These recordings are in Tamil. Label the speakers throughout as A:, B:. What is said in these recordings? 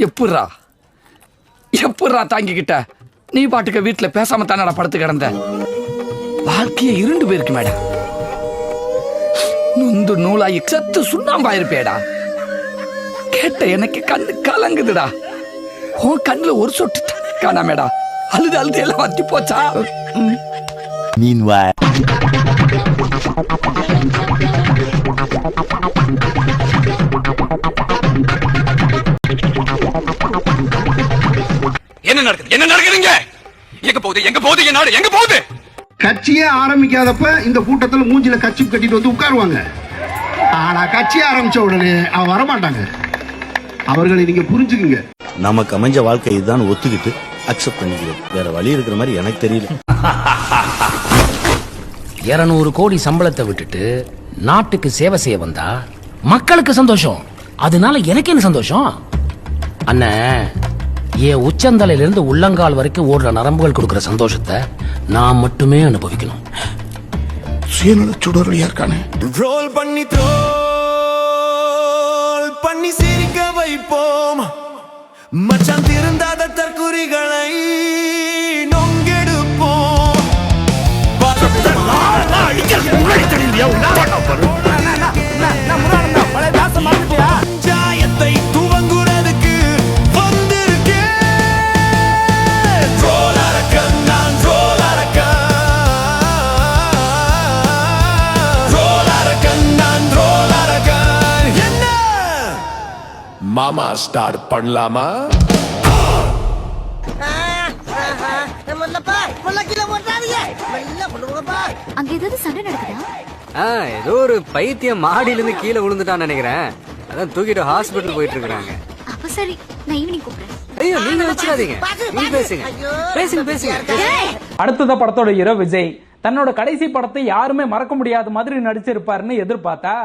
A: எப்புட்றா எப்புட்றா தாங்கிக்கிட்ட? நீ பாட்டுக்க வீட்டுல பேசாம தானடா படுத்து கிடந்த. வாழ்க்கையை இருண்டு போயிருக்கு மேடம். நொந்து நூலாயி செத்து சுண்ணாம்பா இருப்பேடா. கேட்ட எனக்கு கண்ணு கலங்குதுடா. உன் கண்ணுல ஒரு சொட்டு தண்ணி காணாமேடா. அழுது அழுது எல்லாம் வத்தி போச்சா?
B: Meanwhile.
A: என்ன நடக்குது? என்ன நடக்குதுங்க? எங்க போகுது? எங்க போகுது? என் நாடு எங்க போகுது?
C: கட்சியே ஆரம்பிக்காதப்ப இந்த கூட்டத்தில் மூஞ்சில கட்சி கட்டிட்டு வந்து உட்காருவாங்க. ஆனா கட்சி ஆரம்பிச்ச உடனே அவன் வரமாட்டாங்க. அவர்களை நீங்க புரிஞ்சுக்குங்க.
B: நமக்கு அமைஞ்ச வாழ்க்கை இதுதான் ஒத்துக்கிட்டு அக்செப்ட் பண்ணிக்கிறோம். வேற வழி இருக்கிற மாதிரி எனக்கு தெரியல.
D: 200 கோடி சம்பளத்தை விட்டுட்டு நாட்டுக்கு சேவை செய்ய வந்தா மக்களுக்கு சந்தோஷம். அதனால எனக்கு என்ன சந்தோஷம்? அண்ணன், என் உச்சந்தலையில இருந்து உள்ளங்கால் வரைக்கும் ஓடுற நரம்புகள் கொடுக்கிற சந்தோஷத்தை நான் மட்டுமே அனுபவிக்கணும்.
C: சுயநல சுடர்லையா இருக்கானே.
E: ரோல் பண்ணி த்ரோல் பண்ணி சிரிக்க வைப்போம். மச்சான் திருந்தாத தற்குறிகளை நொங்கெடுப்போம். பஞ்சாயத்தை துவங்குறதுக்கு வந்திருக்கேன். ரோல் அரக்கன் நான், ரோல் அரக்கன். ரோல் அரக்கன் நான், ரோல் அரக்கன். என்ன மாமா ஸ்டார்ட் பண்ணலாமா?
F: அங்க ஏதாவது சண்டை நடக்குதா?
G: ஏதோ ஒரு பைத்தியம் மாடியில இருந்து கீழே விழுந்துட்டான்னு நினைக்கிறேன். அதான் தூக்கிட்டு ஹாஸ்பிட்டல் போயிட்டு இருக்காங்க.
F: அப்ப சரி, நான் ஈவினிங் கூப்பிடுறேன்.
G: ஐயோ, நீங்க வச்சிடாதீங்க. நீங்க பேசுங்க பேசுங்க பேசுங்க.
H: அடுத்தத படத்தோட ஹீரோ விஜய் தன்னோட கடைசி படத்தை யாருமே மறக்க முடியாத மாதிரி நடிச்சிருப்பாருன்னு எதிர்பார்த்தா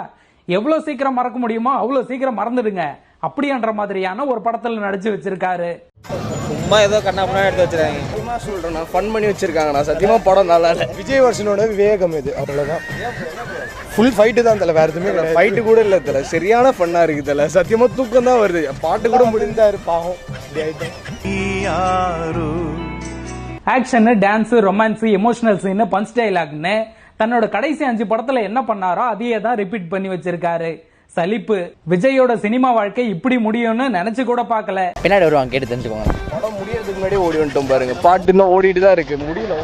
H: எவ்வளவு சீக்கிரம் மறக்க முடியுமோ அவ்வளவு சீக்கிரம் மறந்துடுங்க அப்படின்ற மாதிரியான ஒரு படத்துல நடிச்சு வச்சிருக்காரு.
I: சும்மா ஏதோ கண்ணாப்பனா எடுத்து வச்சிருக்காங்க. சும்மா சொல்றேன், ஃபன் பண்ணி வச்சிருக்காங்க. நான் சத்தியமா படம் நல்லா இல்ல. விஜய் வருஷனோட விவேகம் இது, அவ்வளவுதான். ஃபுல் ஃபைட்டு தான் தல, வேற எதுவுமே கிடையாது. ஃபைட்டு கூட இல்ல தல, சரியான ஃபன்னா இருக்கு தல. சத்தியமா தூக்கம் தான் வருது. பாட்டு கூட முடிந்தாரு பாவம்.
H: Action, dance, romance, emotional scene, punch டைலாக்னு தன்னோட கடைசி 5 படத்துல என்ன பண்ணாரோ அதையே தான் ரிப்பீட் பண்ணி வச்சிருக்காரு. சலிப்பு. விஜயோட சினிமா வாழ்க்கை இப்படி முடியும்னு நினைச்சு கூட பார்க்கல.
I: பின்னாடி வருவாங்க, கேட்டு தெரிஞ்சுக்கோங்க. படம் முடியறதுக்கு முன்னாடி ஓடி வந்துட்டோம் பாருங்க. பாட்டு இன்னும் ஓடிட்டு தான் இருக்கு, முடியல.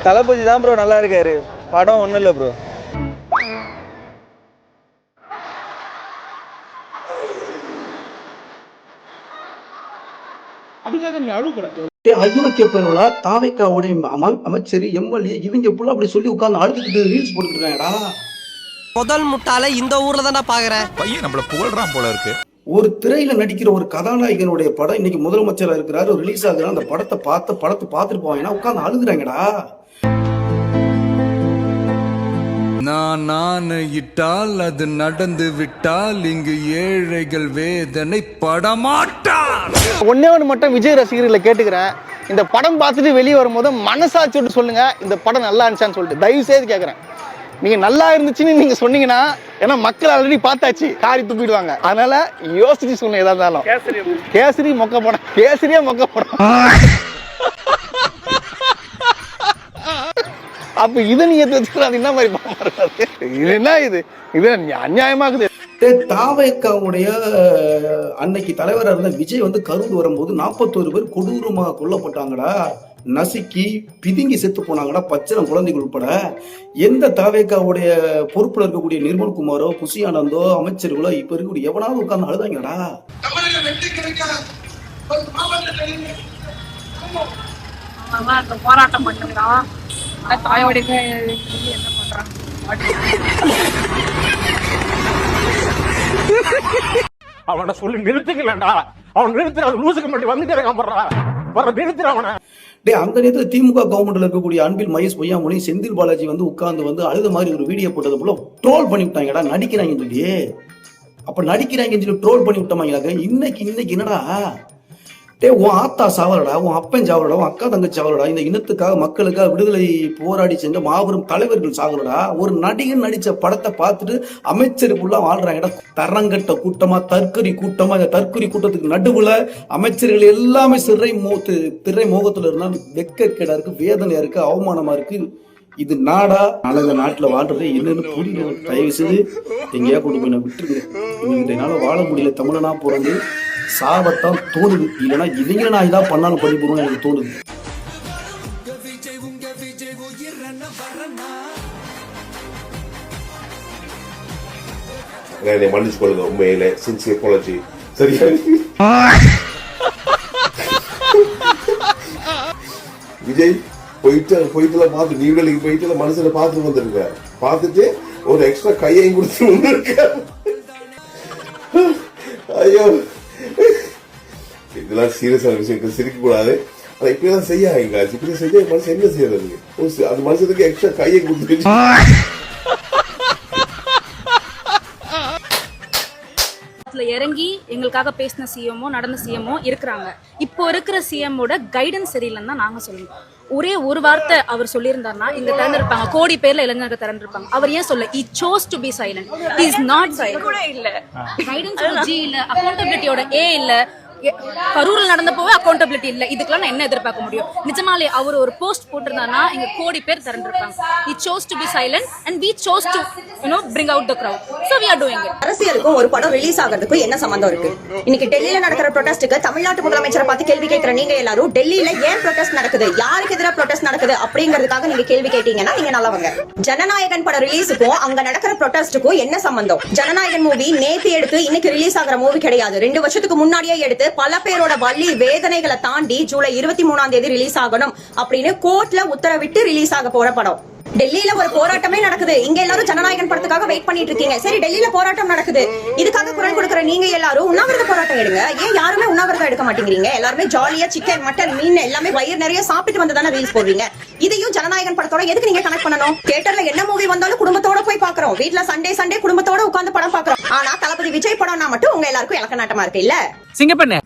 I: தளபதி தான் ப்ரோ நல்லா இருக்காரு. படம் ஒண்ணும் இல்ல ப்ரோ.
C: அயோக்கிய பெருவிழா தாவைக்காவுடைய அமைச்சர் எம்எல்ஏ இவங்க புள்ள அப்படி சொல்லி உட்கார்ந்து அழுதுகிட்டு ரீல்ஸ் போட்டுக்கிறாங்கடா.
E: முதல் முட்டாள இந்த ஊர்ல தானே பாக்குறேன்.
B: பையன் நம்மள புகழ்றான் போல இருக்கு.
C: ஒரு திரையில நடிக்கிற ஒரு கதாநாயகனுடைய படம் இன்னைக்கு முதலமைச்சரா இருக்கிறாரு, ரிலீஸ் ஆகுறாரு. அந்த படத்தை பார்த்துட்டு போவாங்கன்னா உட்கார்ந்து அழுகுறாங்கடா.
E: நான் இட்டால் அது நடந்து விட்டால் இங்கு ஏழைகள் வேதனை படமாட்டார்.
I: ஒன்னே ஒன்று மட்டும் விஜய் ரசிகர்களை கேட்டுக்கிறேன். இந்த படம் பார்த்துட்டு வெளியே வரும்போது மனசாட்சியோடு சொல்லுங்க, இந்த படம் நல்லா இருந்துச்சான்னு சொல்லிட்டு தயவு செய்து கேட்கறேன். நீங்க நல்லா இருந்துச்சுன்னு நீங்க சொன்னீங்கன்னா, ஏன்னா மக்கள் ஆல்ரெடி பார்த்தாச்சு, காரி துப்பிடுவாங்க. அதனால யோசிச்சு சொன்ன எதா இருந்தாலும். கேசரி மொக்க படம், கேசரியா மொக்க படம். அப்ப இதை நீங்க வச்சுக்கிறாது என்ன மாதிரி இது என்ன இது அநியாயமாகுது.
C: தாவேக்காவுடைய அன்னைக்கு தலைவராக இருந்த விஜய் வந்து கரூர் வரும்போது 41 பேர் கொடூரமா கொல்லப்பட்டாங்கடா. நசுக்கி பிதுங்கி செத்து போனாங்கடா, பச்சிரம் குழந்தைகள் உட்பட. எந்த தாவேக்காவுடைய பொறுப்புல இருக்கக்கூடிய நிர்மல்குமாரோ, புசி ஆனந்தோ, அமைச்சர்களோ இப்ப இருக்கக்கூடிய எவனாவது உட்கார்ந்து அழுதாங்கடா.
J: போராட்டம் பண்ணுறான். தாயோடைய என்ன பண்றான்?
I: அவனை சொல்லி நிறுத்துக்கலடா. அவன் நிறுத்துற லூசுக்கு மட்டும் வந்துட்டே நிறுத்துறான்.
C: அந்த நேரத்துல திமுக கவர்மெண்ட்ல இருக்கக்கூடிய அன்பில் மகேஷ் பொய்யாமொழி, செந்தில் பாலாஜி வந்து உட்கார்ந்து வந்து அழுத மாதிரி ஒரு வீடியோ போட்டது போல ட்ரோல் பண்ணி விட்டாங்கடா. நடிக்கிறாங்கன்னு சொல்லி, அப்ப நடிக்கிறாங்கன்னு சொல்லி ட்ரோல் பண்ணி விட்டோமாங்க. இன்னைக்கு என்னடா உன் ஆத்தா சாவலடா, உன் அப்பன் சாவலடா, உன் அக்கா தங்கச்சி சாவலடா, இந்த இனத்துக்காக மக்களுக்காக விடுதலை போராடி சென்ற மாபெரும் தலைவர்கள் சாவலடா. ஒரு நடிகன் நடிச்ச படத்தை பார்த்துட்டு அமைச்சருக்குள்ள வாழ்றாங்கடா. தரங்கட்ட கூட்டமா, தற்கொலை கூட்டமா. இந்த தற்கொலை கூட்டத்துக்கு நடுவுல அமைச்சர்கள் எல்லாமே திரை மோகத்துல இருந்தா வெக்கக்கேடா இருக்கு, வேதனையா இருக்கு, அவமானமா இருக்கு. இது நாடா? நாளை நாட்டுல வாழ்றது என்னன்னு புரியல. தயவு செய்து எங்கேயா கொண்டு போய் நான் விட்டுருங்க. இவங்க என்னால வாழ முடியல. தமிழனா பிறந்து சாபத்தான் தோணுது. இல்லைன்னா இவங்க நான் இதான் பண்ணாலும் பண்ணி போடுவோம்னு எனக்கு தோணுது.
K: மன்னிச்சு கொள்ளுங்க, உண்மையில சின்சியர் அப்பாலஜி. சரியா? விஜய் போயிட்டு பார்த்து நியூடெல்லிக்கு போயிட்டு மனுஷனை பார்த்துட்டு வந்துருக்க. பார்த்துட்டு ஒரு எக்ஸ்ட்ரா கையையும் கொடுத்து வந்துருக்க. ஐயோ, இதெல்லாம் சீரியஸான விஷயம், சிரிக்க கூடாது. ஆனா இப்படிதான் செய்யாங்க. இப்படி செஞ்ச மனுஷன் என்ன செய்யறது? அது மனுஷனுக்கு எக்ஸ்ட்ரா கையை கொடுத்து
J: இறங்கி எங்களுக்காக பேசின சிஎம்ஓ நடந்த சிஎம்ஓ இருக்கிறாங்க. இப்போ இருக்கிற சிஎம்மோட கைடன்ஸ் சரியில்லைன்னு தான் நாங்க சொல்லுவோம். ஒரே ஒரு வார்த்தை அவர் சொல்லியிருந்தாருன்னா இங்க திறந்திருப்பாங்க, கோடி பேர்ல இளைஞர்கள் திறந்திருப்பாங்க. அவர் ஏன் சொல்ல? he chose to be silent. he is not silent. கூட இல்ல கைடன்ஸ் ஜி இல்ல, அக்கௌண்டபிலிட்டியோட ஏ இல்ல. கரூர்ல நடந்தப்போவே அக்கௌண்டபிலிட்டி இல்ல. இதுக்கெல்லாம் நான் என்ன எதிர்பார்க்க முடியும்? நிஜமாலே அவர் ஒரு போஸ்ட் போட்டிருந்தாருன்னா இங்க கோடி பேர் திரண்டிருப்பாங்க. he chose to be silent and we chose to bring out the crowd, so we are doing it.
L: அரசியலுக்கும் ஒரு படம் ரிலீஸ் ஆகிறதுக்கும் என்ன சம்பந்தம் இருக்கு? இன்னைக்கு டெல்லியில நடக்கிற ப்ரொடெஸ்டுக்கு தமிழ்நாட்டு முதலமைச்சரை பார்த்து கேள்வி கேட்கிற நீங்க எல்லாரும் டெல்லியில ஏன் ப்ரொடெஸ்ட் நடக்குது, யாருக்கு எதிராக ப்ரொடெஸ்ட் நடக்குது அப்படிங்கிறதுக்காக நீங்க கேள்வி கேட்டீங்கன்னா நீங்க நல்லவங்க. ஜனநாயகன் படம் ரிலீஸுக்கும் அங்க நடக்கிற ப்ரொடெஸ்டுக்கும் என்ன சம்பந்தம்? ஜனநாயகன் மூவி நேத்து எடுத்து இன்னைக்கு ரிலீஸ் ஆகிற மூவி கிடையாது. 2 வருஷத்துக்கு முன்னாடியே எடுத்து பல பேரோட வலி வேதனைகளை தாண்டி ஜூலை 23ஆம் தேதி ரிலீஸ் ஆகணும் அப்படின்னு கோர்ட்ல உத்தரவிட்டு ரிலீஸ் ஆக போற படம். டெல்லியில ஒரு போராட்டமே நடக்குது. இங்க எல்லாரும் ஜனநாயகன் படத்துக்காக வெயிட் பண்ணிட்டு இருக்கீங்க. சரி, டெல்லியில போராட்டம் நடக்குது, இதுக்காக குரல் கொடுக்கிற நீங்க எல்லாரும் உண்ணாவிரத போராட்டம் எடுங்க. ஏன் யாருமே உண்ணாவிரதம் எடுக்க மாட்டேங்கிறீங்க? எல்லாருமே ஜாலியா சிக்கன் மட்டன் மீன் எல்லாமே வயிறு நிறைய சாப்பிட்டு வந்து தானே ரீல்ஸ் போடுறீங்க. இதையும் ஜனநாயகன் படத்தோட எதுக்கு நீங்க கனெக்ட் பண்ணணும்? தியேட்டர்ல என்ன மூவி வந்தாலும் குடும்பத்தோட போய் பாக்குறோம். வீட்டுல சண்டே குடும்பத்தோட உட்கார்ந்து படம் பாக்குறோம். ஆனா தளபதி விஜய் படம்னா மட்டும் உங்க எல்லாருக்கும் இலக்க நாட்டமா இருக்கு இல்ல?
H: சிங்கப்பண்ணு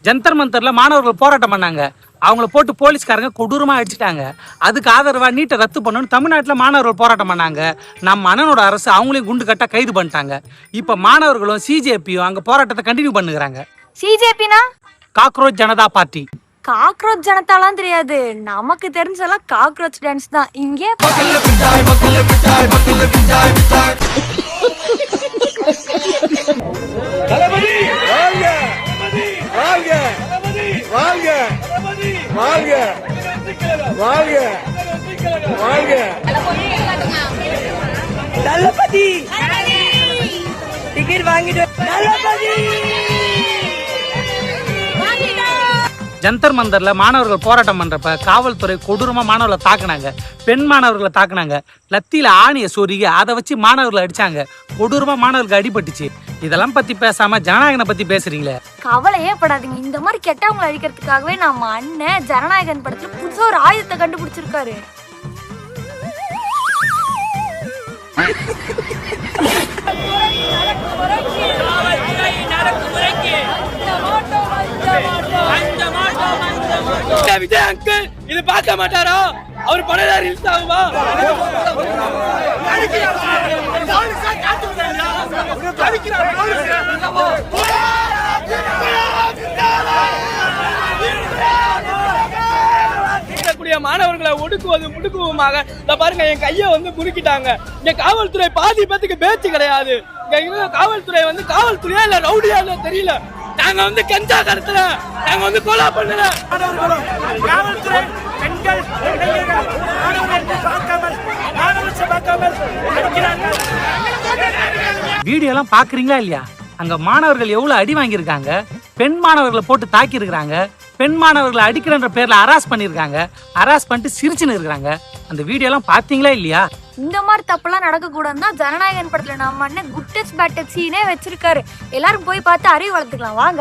H: ஜந்தர் மந்தர்ல மாணவர்கள் போராட்டம் பண்ணாங்க. அவங்கள போட்டு போலீஸ்காரங்க கொடூரமா அடிச்சுட்டாங்க. அதுக்கு ஆதரவா நீட்டை ரத்து பண்ணணும்னு தமிழ்நாட்டுல மாணவர்கள் போராட்டம் பண்ணாங்க. நம்ம அண்ணனோட அரசு அவங்களையும் குண்டு கட்டா கைது பண்ணிட்டாங்க. இப்ப மாணவர்களும் சிஜேபியும் அங்க போராட்டத்தை கண்டினியூ பண்ணுகிறாங்க.
F: சிஜேபினா
H: காக்ரோச் ஜனதா பார்ட்டி.
F: காக்ரோச் ஜனதாலாம் தெரியாது, நமக்கு தெரிஞ்சதெல்லாம் காக்ரோச் டான்ஸ் தான். இங்கே
H: ஜந்தர் மந்தர்ல மாணவர்கள் போராட்டம் பண்றப்ப காவல்துறை கொடூரமா மாணவர்களை தாக்குனாங்க. பெண் மாணவர்களை தாக்குனாங்க. லத்தியில ஆணிய சொருகி அதை வச்சு மாணவர்களை அடிச்சாங்க. கொடூரமா மாணவர்களுக்கு அடிபட்டுச்சு. இதெல்லாம் பத்தி பேசாம ஜனநாயகனை பத்தி பேசுறீங்களே.
F: கவலையே படாதீங்க. இந்த மாதிரி கெட்டவங்களை அழிக்கிறதுக்காகவே நம்ம அண்ணன் ஜனநாயகன் படத்துல புதுசா ஒரு ஆயுதத்தை கண்டுபிடிச்சிருக்காரு.
A: விஜய் அங்கிள் இது பார்க்க மாட்டாரா? அவர் படம் ரிலீஸ் ஆகுமா? மாணவர்களை ஒடுக்குவது முடுக்குவமாக பாருங்க. என் கையை வந்து முறுக்கிட்டாங்க. இங்க காவல்துறை பாதி பேத்துக்கு பேச்சு கிடையாது. இங்க காவல்துறை வந்து காவல்துறையா இல்ல ரவுடியா இல்ல தெரியல. நாங்க வந்து கஞ்சா கடத்தல, நாங்க வந்து கொலை பண்ணல. காவல்துறை பெண்கள்
H: வீடியோ எல்லாம் பாக்குறீங்களா இல்லையா? அங்க மாணவர்கள் எவ்வளவு அடி வாங்கியிருக்காங்க. பெண் மாணவர்களை போட்டு தாக்கி இருக்காங்க. பெண் மாணவர்களை அடிக்கிறன்ற பேர்ல ஹராஸ் பண்ணிருக்காங்க. ஹராஸ் பண்ணிட்டு சிரிச்சுன்னு இருக்காங்க. அந்த வீடியோ எல்லாம் பாத்தீங்களா இல்லையா?
F: இந்த மாதிரி தப்பெல்லாம் நடக்க கூடாதுன்னா ஜனநாயகன் படத்துல நம்ம அண்ணன் குட் டச் பேட் டச் சீனே வச்சிருக்காரு. எல்லாரும் போய் பார்த்து அறிவு வளர்த்துக்கலாம் வாங்க.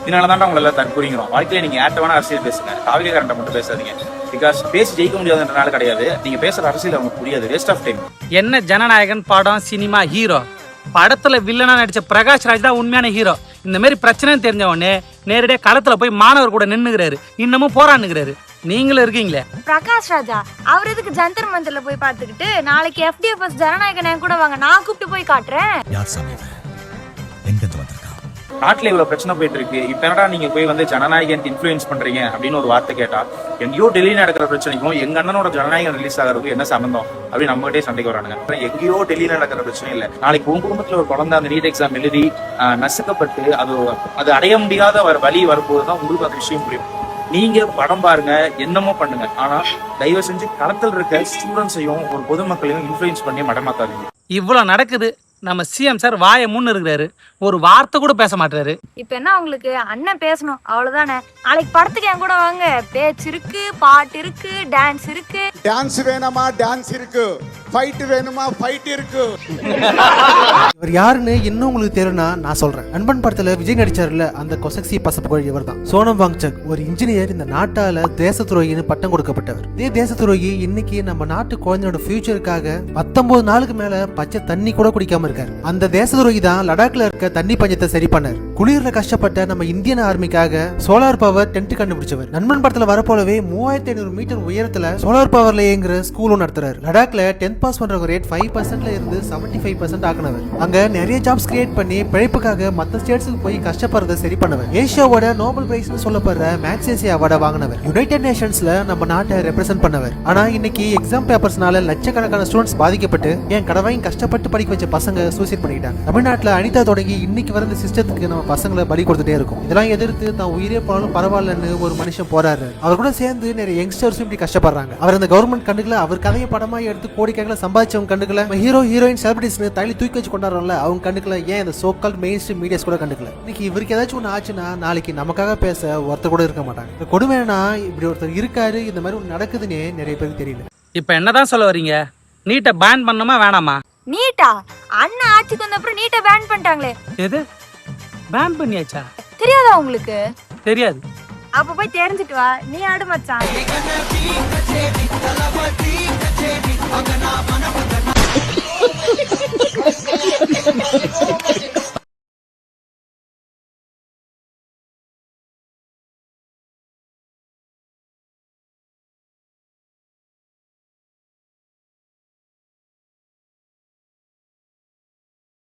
M: இதனாலதான் உங்களை எல்லாம் தற்கொலைங்கிறோம். வாழ்க்கையில நீங்க யார்ட்ட வேணா அரசியல் பேசுங்க, காவிரி கரண்ட மட்டும் பேசாதீங்க. பிகாஸ் பேசி ஜெயிக்க முடியாதுன்றனால கிடையாது, நீங்க பேசுற அரசியல் அவங்க புரியாது. Waste of time.
H: என்ன ஜனநாயகன் படம் சினிமா ஹீரோ படத்துல வில்லனா நடிச்ச பிரகாஷ் ராஜ் தான் உண்மையான ஹீரோ. இந்த மாதிரி பிரச்சனைன்னு தெரிஞ்ச உடனே நேரடியா களத்துல போய் மாணவர் கூட நின்னுகிறாரு, இன்னமும் போராடுகிறாரு. நீங்களும் இருக்கீங்களே.
F: பிரகாஷ் ராஜா அவர் எதுக்கு ஜந்தர் மந்தர்ல போய் பாத்துக்கிட்டு, நாளைக்கு FDFS ஜனநாயகன் கூட வாங்க, நான் கூப்பிட்டு போய் காட்டுறேன்.
M: நாட்டுல இவ்வளவு பிரச்சனை போயிட்டு இருக்கு, இப்ப என்னடா நீங்க போய் வந்து ஜனநாயகன் இன்ஃபுளுன்ஸ் பண்றீங்க அப்படின்னு ஒரு வார்த்தை கேட்டா, எங்கேயோ டெல்லி நடக்கிற பிரச்சனைக்கும் எங்க அண்ணனோட ஜனநாயகன் ரிலீஸ் ஆகிறதுக்கும் என்ன சம்பந்தம் அப்படின்னு நம்மகிட்டே சண்டைக்கு வரானுங்க. எங்கேயோ டெல்லியில நடக்கிற பிரச்சனை இல்ல, நாளைக்கு உங்க குடும்பத்துல ஒரு குழந்தை அந்த நீட் எக்ஸாம் எழுதி நசுக்கப்பட்டு அது அடைய முடியாத வழி வரும்போதுதான் உங்களுக்கு அந்த விஷயம் புரியும். நீங்க படம் பாருங்க, என்னமோ பண்ணுங்க, ஆனா தயவு செஞ்சு களத்தில் இருக்க ஸ்டூடெண்ட்ஸையும் ஒரு பொதுமக்களையும் இன்ஃபுளுன்ஸ் பண்ணி மடமாத்தாதீங்க.
H: இவ்வளவு நடக்குது, நம்ம சிஎம் சார் வாயை முன்னு இருக்கிறாரு, ஒரு வார்த்தை கூட பேச மாட்டாரு.
F: இப்ப என்ன உங்களுக்கு அண்ணன் பேசணும் அவ்வளவுதானே. நாளைக்கு படத்துக்கு என் கூட வாங்க, பேச்சு இருக்கு, பாட்டு இருக்கு, டான்ஸ் இருக்கு.
N: டான்ஸ் வேணுமா டான்ஸ் இருக்கு, ஃபைட் வேணுமா ஃபைட் இருக்கு.
O: இவர் யாருன்னு இன்னும் உங்களுக்கு தெரியும்னா நான் சொல்றேன். அன்பன் படத்துல விஜய் நடிச்சாருல, அந்த கொசக்சி பசப்புகழ் இவர் தான். சோனம் வாங்சக் ஒரு இன்ஜினியர், இந்த நாட்டால தேச துரோகின்னு பட்டம் கொடுக்கப்பட்டவர். இதே தேச துரோகி இன்னைக்கு நம்ம நாட்டு குழந்தையோட ஃபியூச்சருக்காக 19 நாளுக்கு மேல பச்சை தண்ணி கூட குடிக்காம இருக்காரு. அந்த தேச துரோகி தான் லடாக்ல இருக்க தண்ணி பஞ்சத்தை சரி பண்ணார். குளிர்ல கஷ்டப்பட்ட நம்ம இந்தியன் ஆர்மிக்காக சோலார் பவர் டென்ட் கண்டுபிடிச்சவர். நண்பன் படத்துல வர போலவே 3500 மீட்டர் உயரத்துல சோலார் பவர்ல இயங்குற ஸ்கூலும் நடத்துறாரு. லடாக்ல 10th பாஸ் பண்ற ரேட் 5%ல இருந்து 75% ஆக்குனவர். அங்க நிறைய ஜாப்ஸ் கிரியேட் பண்ணி பிழைப்புக்காக மத்த ஸ்டேட்ஸ்க்கு போய் கஷ்டப்படுறத சரி பண்ணவர். ஏசியாவோட நோபல் பிரைஸ்னு சொல்லப்படுற மேக்ஸேசி அவார்டை வாங்கினவர். யுனைடெட் நேஷன்ஸ்ல நம்ம நாட்டை ரெப்ரசென்ட் பண்ணவர். ஆனா இன்னைக்கு எக்ஸாம் பேப்பர்ஸ்னால லட்சக்கணக்கான ஸ்டூடெண்ட்ஸ் பாதிக்கப்பட்டு என் கடவையும் கஷ்டப்பட்டு படிக்க வச்ச பசங்க சூசைட் பண்ணிட்டாங்க. தமிழ்நாட்டுல அனிதா தொடங்கி இன்னைக்கு வர சிஸ்டத்துக்கு நம்ம பசங்களை பலி கொடுத்துட்டே இருக்கும். இதெல்லாம் எதிர்த்து தான் உயிரே போனாலும் பரவாயில்லன்னு ஒரு மனுஷன் போறாரு. அவர் கூட சேர்ந்து நிறைய யங்ஸ்டர்ஸும் இப்படி கஷ்டப்படுறாங்க. அவர் அந்த கவர்மெண்ட் கண்டுக்கல, அவர் கதையை படமா எடுத்து கோடிக்கணக்கில் சம்பாதிச்சவங்க கண்டுக்கல, ஹீரோ ஹீரோயின் செலிபிரிட்டிஸ் தள்ளி தூக்கி வச்சு கொண்டாடுறோம்ல அவங்க கண்டுக்கல, ஏன் இந்த சோக்கால் மெயின் ஸ்ட்ரீம் மீடியாஸ் கூட கண்டுக்கல. இன்னைக்கு இவருக்கு ஏதாச்சும் ஒன்று ஆச்சுன்னா நாளைக்கு நமக்காக பேச ஒருத்தர் கூட இருக்க மாட்டாங்க. இந்த கொடுமைனா இப்படி ஒருத்தர் இருக்காரு, இந்த மாதிரி ஒன்று நடக்குதுன்னு நிறைய பேருக்கு தெரியல.
H: இப்ப என்னதான் சொல்ல வரீங்க? நீட்டை பேன் பண்ணணுமா வேணாமா?
F: நீட்டா? அண்ணன் ஆட்சிக்கு வந்த அப்புறம் நீட்டை பேன் பண்ணிட்டாங்களே.
H: எது பேன் பண்ணியாச்சா?
F: தெரியாதா உங்களுக்கு?
H: தெரியாது.
F: அப்ப போய் தெரிஞ்சிட்டு வா, நீ ஆடு மச்சான்.